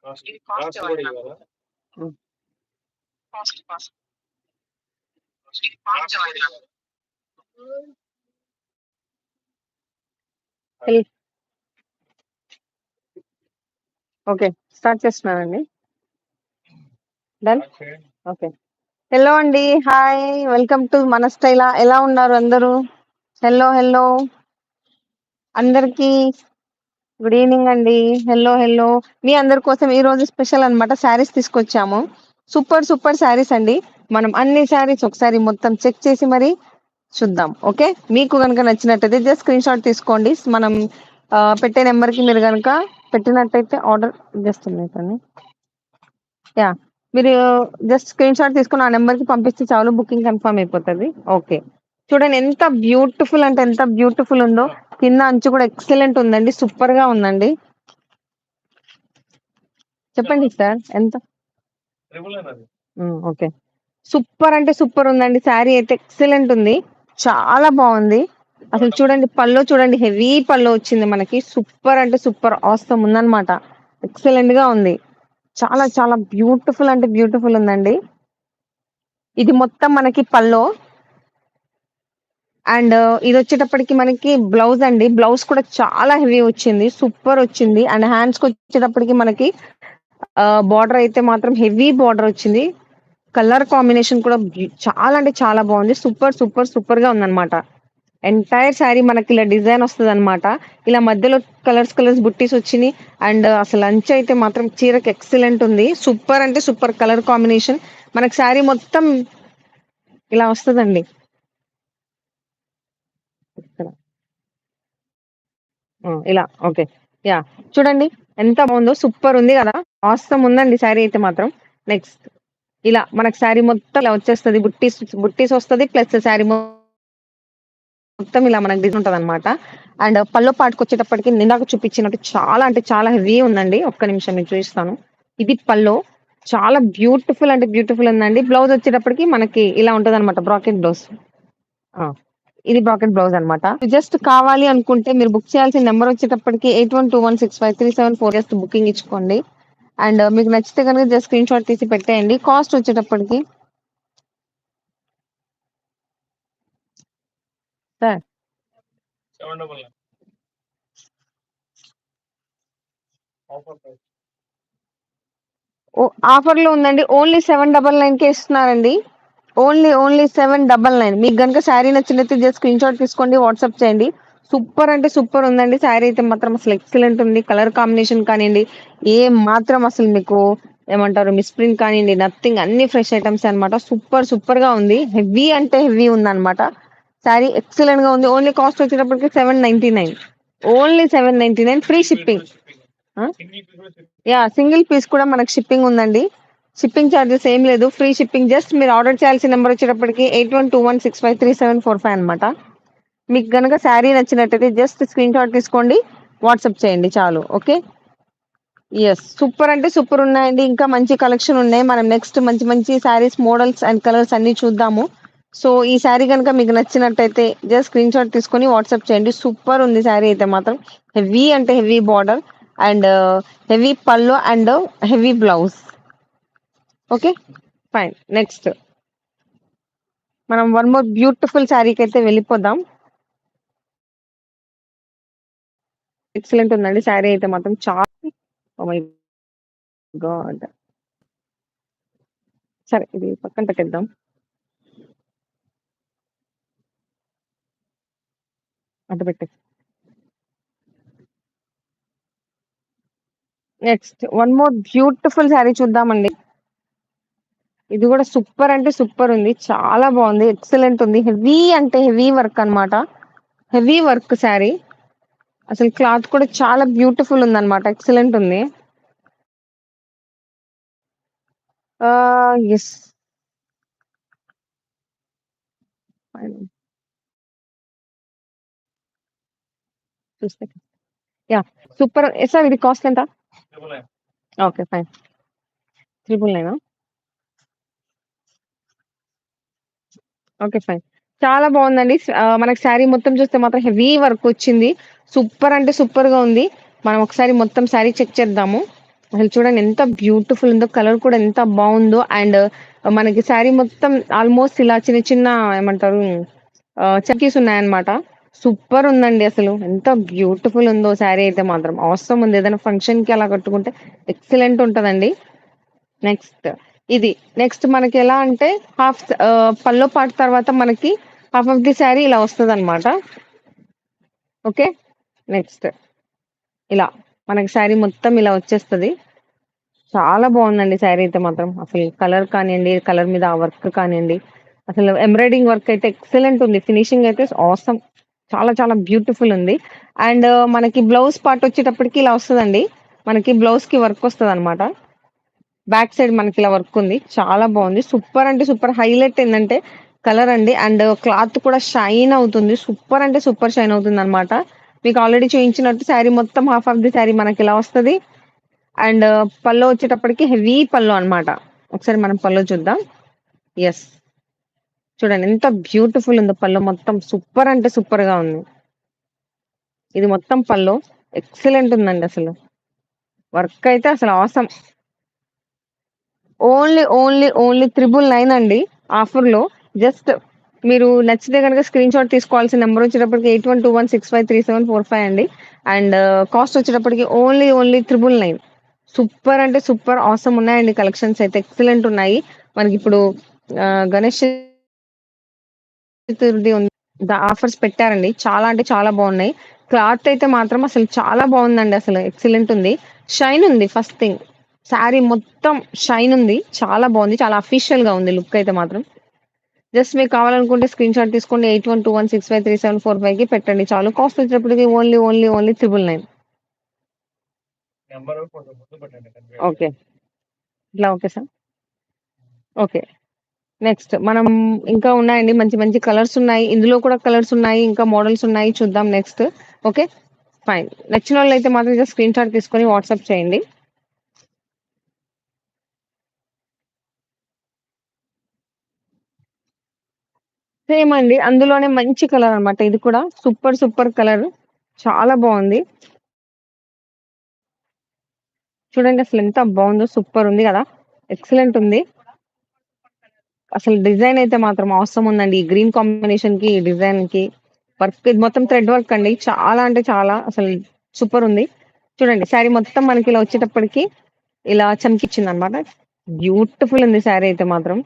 ఇది కాస్ట్ కూడా ఇవ్వాలా? హ్మ్. కాస్ట్ కాస్ట్ కాస్ట్ ఇవ్వాలి. హెల్ ఓకే. స్టార్ట్ చేస్తున్నానండి. డన్? ఓకే. హలో అండి. హాయ్. వెల్కమ్ టు మన స్టైలా. ఎలా ఉన్నారు అందరూ? హలో. అందరికీ గుడ్ ఈవెనింగ్ అండి. హలో. మీ అందరి కోసం ఈరోజు స్పెషల్ అన్నమాట. శారీస్ తీసుకొచ్చాము. సూపర్ శారీస్ అండి. మనం అన్ని శారీస్ ఒకసారి మొత్తం చెక్ చేసి మరి చూద్దాం. ఓకే. మీకు గనుక నచ్చినట్టయితే జస్ట్ స్క్రీన్ షాట్ తీసుకోండి. మనం పెట్టే నెంబర్‌కి మీరు గనుక పెట్టినట్టయితే ఆర్డర్ జస్ట్ a minute అండి. యాహ్! మీరు జస్ట్ స్క్రీన్ షాట్ తీసుకొని ఆ నెంబర్‌కి పంపిస్తే చాలు బుకింగ్ కన్ఫర్మ్ అయిపోతది. ఓకే. చూడండి ఎంత బ్యూటిఫుల్ అంటే ఎంత బ్యూటిఫుల్ ఉందో. కింద అంచు కూడా ఎక్సలెంట్ ఉందండి. సూపర్‌గా ఉందండి. చెప్పండి సార్ ఎంత? ఓకే. సూపర్ అంటే సూపర్ ఉందండి. శారీ అయితే ఎక్సలెంట్ ఉంది. చాలా బావుంది. అసలు చూడండి పల్లో చూడండి హెవీ పల్లో వచ్చింది మనకి. సూపర్ అంటే సూపర్ ఆసమ్ ఉందన్నమాట. ఎక్సలెంట్‌గా ఉంది. చాలా బ్యూటిఫుల్ అంటే బ్యూటిఫుల్ ఉందండి. ఇది మొత్తం మనకి పల్లో. అండ్ ఇదొచ్చేటప్పటికి మనకి బ్లౌజ్ అండి. బ్లౌజ్ కూడా చాలా హెవీ వచ్చింది. సూపర్ వచ్చింది. అండ్ హ్యాండ్స్‌కొచ్చేటప్పటికి మనకి బార్డర్ అయితే మాత్రం హెవీ బార్డర్ వచ్చింది. కలర్ కాంబినేషన్ కూడా చాలా అంటే చాలా బాగుంది. సూపర్‌గా ఉందన్నమాట. ఎంటైర్ శారీ మనకి ఇలా డిజైన్ వస్తదన్నమాట. ఇలా మధ్యలో కలర్స్ బుట్టీస్ వచ్చినియి. అండ్ అసలు అంచు అయితే మాత్రం చీరకి ఎక్సలెంట్ ఉంది. సూపర్ అంటే సూపర్ కలర్ కాంబినేషన్. మనకి శారీ మొత్తం ఇలా వస్తదండి. ఇక్కడ. ఇలా ఓకే. యాహ్! చూడండి ఎంత బాగుందో. సూపర్ ఉంది గదా! ఆసమ్ ఉందండి శారీ అయితే మాత్రం. నెక్స్ట్ ఇలా మనకి శారీ మొత్తం ఇలా వచ్చేస్తది. బుట్టీస్ వస్తది. ప్లస్ శారీ మొత్తం ఇలా మనకి డిజైన్ ఉంటదన్నమాట. అండ్ పల్లో పాటుకొచ్చేటప్పటికి ఇందాక చూపించినట్టు చాలా అంటే చాలా హెవీ ఉందండి. ఒక్క నిమిషం మీకు చూపిస్తాను. ఇది పల్లో. చాలా బ్యూటిఫుల్ అంటే బ్యూటిఫుల్ ఉందండి. బ్లౌజ్ వచ్చేటప్పటికి మనకి ఇలా ఉంటదన్నమాట. Bracket blouse. ఆ! ఇది బ్రాకెట్ బ్లౌజ్ అన్నమాట. జస్ట్ కావాలి అనుకుంటే మీరు బుక్ చేయాల్సిన నంబర్ వచ్చేటప్పటికి 81216537 జస్ట్ బుకింగ్ ఇచ్చుకోండి. అండ్ మీకు నచ్చితే గనుక జస్ట్ స్క్రీన్ షాట్ తీసి పెట్టేయండి. కాస్ట్ వచ్చేటప్పటికి సార్ 799 ఆఫర్ ప్రైస్. ఆఫర్‌లో ఉందండి. ఓన్లీ 799కే ఇస్తున్నారండి. ఓన్లీ 799. మీకు గనుక శారీ నచ్చినట్లయితే జస్ట్ స్క్రీన్ షాట్ తీసుకోండి. వాట్సాప్ చేయండి. సూపర్ అంటే సూపర్ ఉందండి. శారీ అయితే మాత్రం అసలు ఎక్సలెంట్ ఉంది. కలర్ కాంబినేషన్ కానియండి, ఏం మాత్రం అసలు మీకు ఏమంటారు మిస్‌ప్రింట్ కానియండి, నథింగ్ అన్ని ఫ్రెష్ ఐటెమ్సే అన్నమాట. సూపర్‌గా ఉంది. హెవీ అంటే హెవీ ఉందన్నమాట. శారీ ఎక్సలెంట్‌గా ఉంది. ఓన్లీ కాస్ట్ వచ్చేటప్పటికి 799. Only 799 free shipping. ఆ! సింగిల్ పీస్ కూడా చెప్తాను. యాహ్! సింగిల్ పీస్ కూడా మనకు షిప్పింగ్ ఉందండి. షిప్పింగ్ చార్జెస్ ఏం లేదు. Free shipping. జస్ట్ మీరు ఆర్డర్ చేయాల్సిన నంబర్ వచ్చేటప్పటికి 8121653745 అన్నమాట. మీకు గనక శారీ నచ్చినట్టయితే జస్ట్ స్క్రీన్ షాట్ తీసుకోండి. వాట్సాప్ చేయండి చాలు. ఓకే. యెస్. సూపర్ అంటే సూపర్ ఉన్నాయండి. ఇంకా మంచి కలెక్షన్ ఉన్నాయి. మనం నెక్స్ట్ మంచి శారీస్ మోడల్స్ అండ్ కలర్స్ అన్నీ చూద్దాము. సో, ఈ శారీ గనక మీకు నచ్చినట్టయితే జస్ట్ స్క్రీన్ షాట్ తీసుకొని వాట్సాప్ చేయండి. సూపర్ ఉంది శారీ అయితే మాత్రం. హెవీ అంటే హెవీ బార్డర్ అండ్ హెవీ పళ్ళు and heavy blouse. Okay. Fine. Next మనం వన్ మోర్ బ్యూటిఫుల్ శారీకైతే వెళ్ళిపోదాం. ఎక్సలెంట్ ఉందండి శారీ అయితే మాత్రం చాలా ఓహ్ మై గాడ్! సరే ఇది పక్కన పెట్టేద్దాం. అటు పెట్టేయి. Next one more beautiful sari చూద్దామండి. ఇది కూడా సూపర్ అంటే సూపర్ ఉంది. చాలా బాగుంది. ఎక్సలెంట్ ఉంది. హెవీ అంటే హెవీ వర్క్ అన్నమాట. Heavy work sari. అసలు క్లాత్ కూడా చాలా బ్యూటిఫుల్ ఉందన్నమాట. ఎక్సలెంట్ ఉంది. యెస్. చూస్తే యాహ్! సూపర్. సార్ ఇది కాస్ట్ ఎంత? 999. ఓకే. ఫైన్. 999 ఓకే. ఫైన్. చాలా బాగుందండి. మనకి శారీ మొత్తం చూస్తే మాత్రం హెవీ వర్క్ వచ్చింది. సూపర్ అంటే సూపర్‌గా ఉంది. మనం ఒకసారి మొత్తం శారీ చెక్ చేద్దాము. అసలు చూడండి ఎంత బ్యూటిఫుల్ ఉందో. కలర్ కూడా ఎంత బావుందో. అండ్ మనకి శారీ మొత్తం ఆల్మోస్ట్ ఇలా చిన్న చిన్న ఏమంటారు చక్కీస్ ఉన్నాయన్నమాట. సూపర్ ఉందండి అసలు. ఎంత బ్యూటిఫుల్ ఉందో శారీ అయితే మాత్రం. అవసరం ఉంది. ఏదైనా ఫంక్షన్‌కి అలా కట్టుకుంటే ఎక్సలెంట్ ఉంటదండి. నెక్స్ట్ ఇది. నెక్స్ట్ మనకి ఎలా అంటే పల్లో పాటు తర్వాత మనకి హాఫ్ ఆఫ్ ది శారీ ఇలా వస్తదన్నమాట. ఓకే. నెక్స్ట్ ఇలా మనకి శారీ మొత్తం ఇలా వచ్చేస్తది. చాలా బావుందండి శారీ అయితే మాత్రం. అసలు కలర్ కానియండి, కలర్ మీద ఆ వర్క్ కానియండి, అసలు ఎంబ్రాయిడరింగ్ వర్క్ అయితే ఎక్సలెంట్ ఉంది. ఫినిషింగ్ అయితే ఆసమ్. చాలా చాలా బ్యూటిఫుల్ ఉంది. అండ్ మనకి బ్లౌజ్ పార్ట్ వచ్చేటప్పటికి ఇలా వస్తదండి. మనకి బ్లౌజ్‌కి వర్క్ వస్తదనమాట. బ్యాక్ సైడ్ మనకి ఇలా వర్క్ ఉంది. చాలా బావుంది. సూపర్ అంటే సూపర్. హైలైట్ ఏందంటే కలర్ అండి. అండ్ క్లాత్ కూడా షైన్ అవుతుంది. సూపర్ అంటే సూపర్ షైన్ అవుతుందనమాట. మీకు ఆల్రెడీ చూయించినట్టు శారీ మొత్తం హాఫ్ ఆఫ్ ది శారీ మనకి ఇలా వస్తది. అండ్ పల్లో వచ్చేటప్పటికి హెవీ పల్లో అన్నమాట. ఒకసారి మనం పల్లో చూద్దాం. యెస్. చూడండి ఎంత బ్యూటిఫుల్ ఉందో పల్లో మొత్తం. సూపర్ అంటే సూపర్‌గా ఉంది. ఇది మొత్తం పల్లో. ఎక్సలెంట్ ఉందండి అసలు. వర్క్ అయితే అసలు ఆసమ్. ఓన్లీ 999 అండి ఆఫర్‌లో. జస్ట్ మీరు నచ్చితే గనక స్క్రీన్‌షాట్ తీసుకోవాల్సిన నంబర్ వచ్చేటప్పటికి 8121653745 అండి. అండ్ కాస్ట్ వచ్చేటప్పటికి ఓన్లీ 999. సూపర్ అంటే సూపర్ ఆసమ్ ఉన్నాయండి కలెక్షన్స్ అయితే ఎక్సలెంట్ ఉన్నాయి. మనకిప్పుడు గణేష్ చతుర్థి ఉంది. ఆఫర్స్ పెట్టారండి. చాలా అంటే చాలా బావున్నాయి. క్లాత్ అయితే మాత్రం అసలు చాలా బావుందండి అసలు. ఎక్సలెంట్ ఉంది. షైన్ ఉంది ఫస్ట్ థింగ్. శారీ మొత్తం షైన్ ఉంది. చాలా బావుంది. చాలా అఫీషియల్‌గా ఉంది లుక్ అయితే మాత్రం. జస్ట్ మీకు కావాలనుకుంటే స్క్రీన్‌షాట్ తీసుకోండి. 8121653745కి పెట్టండి చాలు. కాస్ట్ వచ్చేటప్పటికి ఓన్లీ 999. నెంబర్ కొంచెం ముందు పెట్టండి ఓకే. ఇట్లా ఓకే సార్. ఓకే. నెక్స్ట్ మనం ఇంకా ఉన్నాయండి. మంచి మంచి కలర్స్ ఉన్నాయి. ఇందులో కూడా కలర్స్ ఉన్నాయి. ఇంకా మోడల్స్ ఉన్నాయి. చూద్దాం నెక్స్ట్. ఓకే. ఫైన్. నచ్చినోళ్ళైతే మాత్రం జస్ట్ స్క్రీన్‌షాట్ తీసుకొని వాట్సాప్ చేయండి. సేమ్ అండి. అందులోనే మంచి కలర్ అన్నమాట. ఇది కూడా సూపర్ కలర్. చాలా బావుంది. చూడండి అసలు ఎంత బావుందో. సూపర్ ఉంది గదా! ఎక్సలెంట్ ఉంది. అసలు డిజైన్ అయితే మాత్రం అవసరం ఉందండి. ఈ గ్రీన్ కాంబినేషన్‌కి, ఈ డిజైన్‌కి వర్క్ ఇది మొత్తం థ్రెడ్ వర్క్ అండి. చాలా అంటే చాలా అసలు సూపర్ ఉంది. చూడండి శారీ మొత్తం మనకి ఇలా వచ్చేటప్పటికి ఇలా చమ్కిచ్చిందనమాట. బ్యూటిఫుల్ ఉంది శారీ అయితే మాత్రం.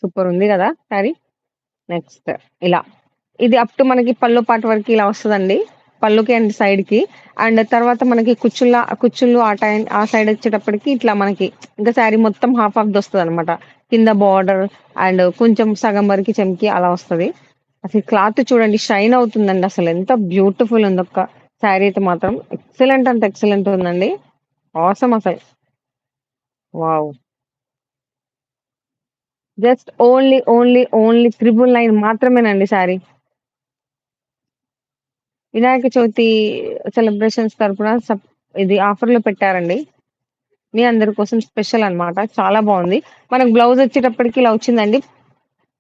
సూపర్ ఉంది గదా! శారీ. నెక్స్ట్ ఇలా. ఇది అప్ టు మనకి పల్లో పార్ట్ వరకి ఇలా వస్తదండి. పళ్ళుకి అండ్ సైడ్‌కి. అండ్ తర్వాత మనకి కుచ్చుళ్ళు ఆ సైడ్ వచ్చేటప్పటికి ఇట్లా మనకి ఇంకా శారీ మొత్తం హాఫ్ హాఫ్‌దొస్తదనమాట. కింద బార్డర్ అండ్ కొంచెం సగం వరకి చెమ్కీ అలా వస్తది. అసలు క్లాత్ చూడండి షైన్ అవుతుందండి అసలు. ఎంత బ్యూటిఫుల్ ఉందో శారీ అయితే మాత్రం. ఎక్సలెంట్ అంటే ఎక్సలెంట్ ఉందండి. ఆసమ్ అసలు. వావ్! జస్ట్ ఓన్లీ 999 మాత్రమేనండి శారీ. వినాయక చవితి సెలబ్రేషన్స్ తరపున ఇది ఆఫర్‌లో పెట్టారండి. మీ అందరి కోసం స్పెషల్ అన్నమాట. చాలా బావుంది. మనకు బ్లౌజ్ వచ్చేటప్పటికి ఇలా వచ్చిందండి.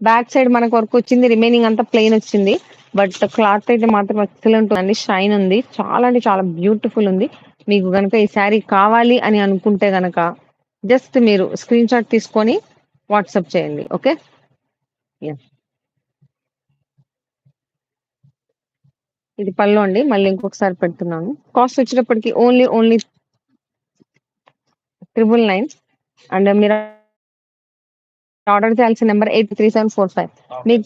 బ్యాక్ సైడ్ మనకు వర్క్ వచ్చింది. రిమైనింగ్ అంతా ప్లెయిన్ వచ్చింది. బట్ క్లాత్ అయితే మాత్రం ఎక్సలెంట్ ఉందండి. షైన్ ఉంది. చాలా అంటే చాలా బ్యూటిఫుల్ ఉంది. మీకు గనుక ఈ శారీ కావాలి అని అనుకుంటే గనక జస్ట్ మీరు స్క్రీన్‌షాట్ తీసుకొని వాట్సాప్ చేయండి. ఓకే. యాహ్! ఇది పళ్ళు అండి. మళ్ళీ ఇంకొకసారి పెడుతున్నాను. కాస్ట్ వచ్చేటప్పటికి ఓన్లీ 999 అండ్ మీరు ఆర్డర్ చేయాల్సిన నంబర్ 833745. మీకు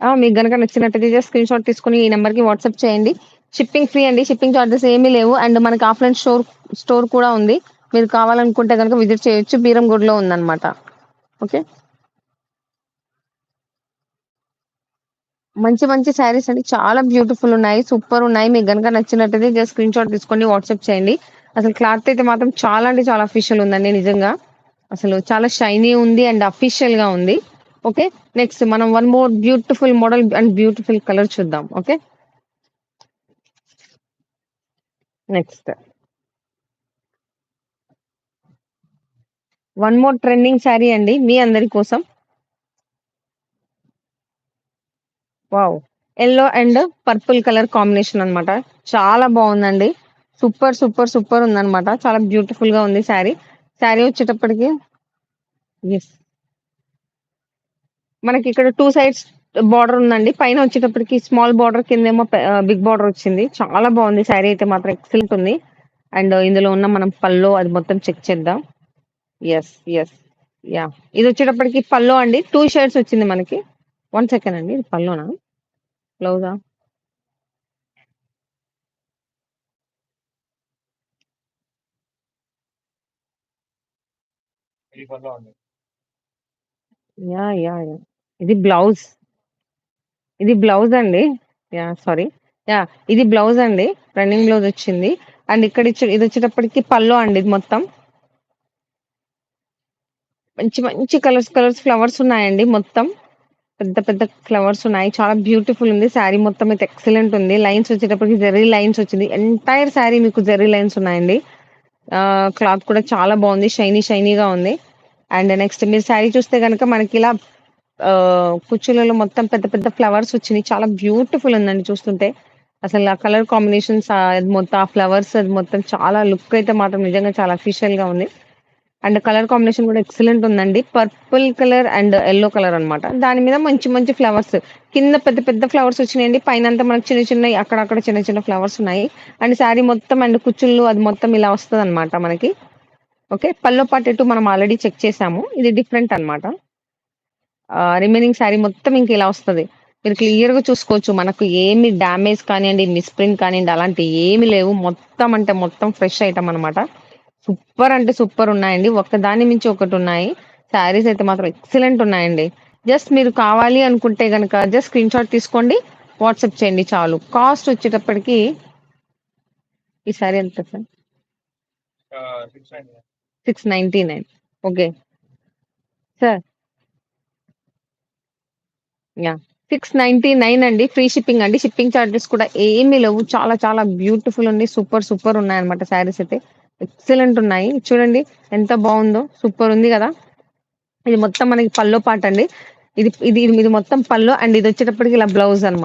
ఆఫర్స్ మీకు గనక నచ్చినట్టయితే జస్ట్ స్క్రీన్‌షాట్ తీసుకొని ఈ నంబర్‌కి వాట్సాప్ చేయండి. షిప్పింగ్ ఫ్రీ అండి. షిప్పింగ్ చార్జెస్ ఏమీ లేవు. అండ్ మనకి ఆఫ్‌లైన్ స్టోర్ కూడా ఉంది. మీరు కావాలనుకుంటే గనక విజిట్ చేయొచ్చు. బీరంగూడలో ఉందన్నమాట. ఓకే. మంచి శారీస్ అండి. చాలా బ్యూటిఫుల్ ఉన్నాయి. సూపర్ ఉన్నాయి. మీకు గనక నచ్చినట్టయితే జస్ట్ స్క్రీన్‌షాట్ తీసుకొని వాట్సాప్ చేయండి. అసలు క్లాత్ అయితే మాత్రం చాలా అంటే చాలా అఫీషియల్ ఉందండి నిజంగా. అసలు చాలా షైనీ ఉంది అండ్ అఫీషియల్‌గా ఉంది. ఓకే. నెక్స్ట్ మనం one more beautiful model and beautiful colour చూద్దాం. Okay. Next one more trending sari అండి మీ అందరి కోసం. Wow! Yellow and purple colour combination అన్నమాట. చాలా బాగుందండి. సూపర్ సూపర్ సూపర్ ఉందన్నమాట. చాలా బ్యూటిఫుల్ గా ఉంది శారీ. శారీ వచ్చేటప్పటికి ఎస్ మనకి ఇక్కడ టూ సైడ్స్ బార్డర్ ఉందండి. పైన వచ్చేటప్పటికి స్మాల్ బార్డర్, కిందేమో బిగ్ బార్డర్ వచ్చింది. చాలా బాగుంది శారీ అయితే మాత్రం ఎక్సలెంట్ ఉంది. అండ్ ఇందులో ఉన్న మనం పల్లో అది మొత్తం చెక్ చేద్దాం. ఎస్ ఎస్ యా ఇది వచ్చేటప్పటికి పల్లో అండి. టూ షేడ్స్ వచ్చింది మనకి. వన్ సెకండ్ అండి, ఇది పల్లోనా బ్లౌజా? ఇది పనిలో ఉంది. యా యా యా ఇది బ్లౌజ్. ఇది బ్లౌజ్ అండి. సారీ. ఇది బ్లౌజ్ అండి. రన్నింగ్ బ్లౌజ్ వచ్చింది. అండ్ ఇక్కడ ఇది వచ్చేటప్పటికి పల్లో అండి. ఇది మొత్తం మంచి మంచి కలర్స్ కలర్స్ ఫ్లవర్స్ ఉన్నాయండి. మొత్తం పెద్ద పెద్ద ఫ్లవర్స్ ఉన్నాయి. చాలా బ్యూటిఫుల్ ఉంది. శారీ మొత్తం అయితే ఎక్సలెంట్ ఉంది. లైన్స్ వచ్చేటప్పటికి జెర్రీ లైన్స్ వచ్చింది. ఎంటైర్ శారీ మీకు జెర్రీ లైన్స్ ఉన్నాయండి. క్లాత్ కూడా చాలా బాగుంది. షైనీ షైనీగా ఉంది. అండ్ నెక్స్ట్ మీరు శారీ చూస్తే గనుక మనకి ఇలా కుచ్చులలో మొత్తం పెద్ద పెద్ద ఫ్లవర్స్ వచ్చినాయి. చాలా బ్యూటిఫుల్ ఉందండి చూస్తుంటే. అసలు ఆ కలర్ కాంబినేషన్స్ అది మొత్తం ఆ ఫ్లవర్స్ అది మొత్తం చాలా లుక్ అయితే మాత్రం నిజంగా చాలా అఫీషియల్ గా ఉంది. అండ్ కలర్ కాంబినేషన్ కూడా ఎక్సలెంట్ ఉందండి. Purple colour and yellow colour అన్నమాట. దాని మీద మంచి మంచి ఫ్లవర్స్. కింద పెద్ద పెద్ద ఫ్లవర్స్ వచ్చినాయండి. పైన అంతా మనకి చిన్న చిన్న అక్కడక్కడ చిన్న చిన్న ఫ్లవర్స్ ఉన్నాయి. అండ్ శారీ మొత్తం అండ్ కుచ్చుళ్ళు అది మొత్తం ఇలా వస్తదన్నమాట మనకి. ఓకే. పల్లో పార్ట్ ఎటు మనం ఆల్రెడీ చెక్ చేసాము. ఇది డిఫరెంట్ అన్నమాట. రిమైనింగ్ శారీ మొత్తం ఇంక ఇలా వస్తది. మీరు క్లియర్‌గా చూసుకోవచ్చు. మనకు ఏమి డ్యామేజ్ కానియండి, మిస్‌ప్రింట్ కానియండి అలాంటివి ఏమి లేవు. మొత్తం అంటే మొత్తం ఫ్రెష్ ఐటెమ్ అన్నమాట. సూపర్ అంటే సూపర్ ఉన్నాయండి. ఒక్కదాని మించి ఒకటున్నాయి. శారీస్ అయితే మాత్రం ఎక్సలెంట్ ఉన్నాయండి. జస్ట్ మీరు కావాలి అనుకుంటే గనక జస్ట్ స్క్రీన్‌షాట్ తీసుకోండి. వాట్సాప్ చేయండి చాలు. కాస్ట్ వచ్చేటప్పటికి ఈ శారీ ఎంత సార్? 699. 699. ఓకే. Sir yeah! 699 అండి. ఫ్రీ షిప్పింగ్ అండి. షిప్పింగ్ చార్జెస్ కూడా ఏమీ లేవు. చాలా చాలా బ్యూటిఫుల్ ఉంది. సూపర్ సూపర్ ఉన్నాయన్నమాట శారీస్ అయితే. ఎక్సలెంట్ ఉన్నాయి. చూడండి ఎంత బావుందో. సూపర్ ఉంది గదా! ఇది మొత్తం మనకి పల్లో పార్ట్ అండి. ఇది ఇది ఇది మొత్తం పల్లో అండ్ ఇదొచ్చేటప్పటికి ఇలా బ్లౌజ్ అన్నమాట.